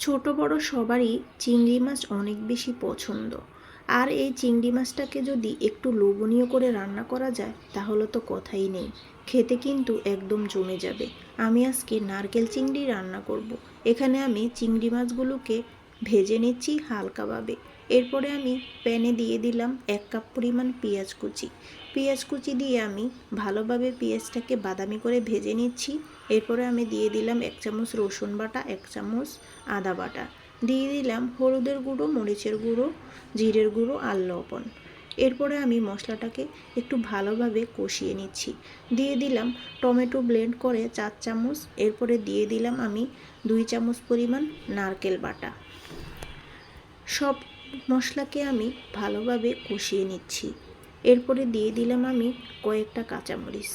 ছোট বড় সবারই চিংড়ি মাছ অনেক বেশি পছন্দ। আর এই চিংড়ি মাছটাকে যদি একটু লোভনীয় করে রান্না করা যায় তাহলে তো কথাই নেই, খেতে কিন্তু একদম জমে যাবে। আমি আজকে নারকেল চিংড়ি রান্না করব। এখানে আমি চিংড়ি মাছগুলোকে ভেজে নিচ্ছি হালকাভাবে। এরপরে আমি প্যানে দিয়ে দিলাম 1 কাপ পরিমাণ পেঁয়াজ কুচি। পেঁয়াজ কুচি দিয়ে আমি ভালোভাবে পেঁয়াজটাকে বাদামি করে ভেজে নিচ্ছি। এরপরে আমি দিয়ে দিলাম 1 চামচ রসুন বাটা, 1 চামচ আদা বাটা, দিয়ে দিলাম হলুদের গুঁড়ো, মরিচের গুঁড়ো, জিরের গুঁড়ো আর লবণ। এরপরে আমি মশলাটাকে একটু ভালোভাবে কষিয়ে নিচ্ছি। দিয়ে দিলাম টমেটো ব্লেন্ড করে 4 চামচ। এরপরে দিয়ে দিলাম আমি 2 চামচ পরিমাণ নারকেল বাটা। সব মশলাকে আমি ভালোভাবে কষিয়ে নিচ্ছি। এরপরে দিয়ে দিলাম আমি কয়েকটা কাঁচামরিচ।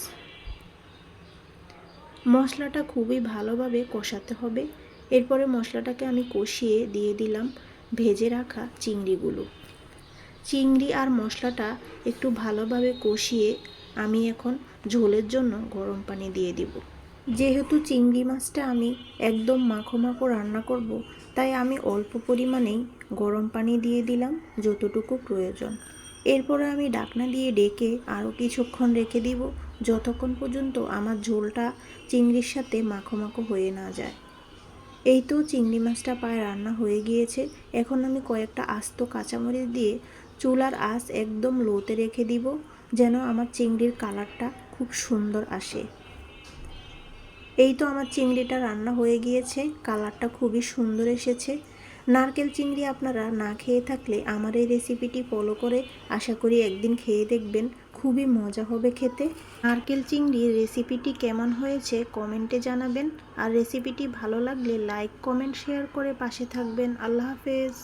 মশলাটা খুবই ভালোভাবে কষাতে হবে। এরপরে মশলাটাকে আমি কষিয়ে দিয়ে দিলাম ভেজে রাখা চিংড়িগুলো। চিংড়ি আর মশলাটা একটু ভালোভাবে কষিয়ে আমি এখন ঝোলের জন্য গরম পানি দিয়ে দিব। যেহেতু চিংড়ি মাছটা আমি একদম মাখো মাখো রান্না করব, তাই আমি অল্প পরিমাণেই গরম পানি দিয়ে দিলাম, যতটুকু প্রয়োজন। এরপরে আমি ঢাকনা দিয়ে ডেকে আরও কিছুক্ষণ রেখে দিব, যতক্ষণ পর্যন্ত আমার ঝোলটা চিংড়ির সাথে মাখো মাখো হয়ে না যায়। এই তো চিংড়ি মাছটা প্রায় রান্না হয়ে গিয়েছে। এখন আমি কয়েকটা আস্ত কাঁচামরিচ দিয়ে চুলার আঁচ একদম লোতে রেখে দিব, যেন আমার চিংড়ির কালারটা খুব সুন্দর আসে। এই তো আমার চিংড়িটা রান্না হয়ে গিয়েছে, কালারটা খুবই সুন্দর এসেছে। নারকেল চিংড়ি আপনারা না খেয়ে থাকলে আমার এই রেসিপিটি ফলো করে আশা করি একদিন খেয়ে দেখবেন, খুবই মজা হবে খেতে। নারকেল চিংড়ির রেসিপিটি কেমন হয়েছে কমেন্টে জানাবেন। আর রেসিপিটি ভালো লাগলে লাইক, কমেন্ট, শেয়ার করে পাশে থাকবেন। আল্লাহ হাফেজ।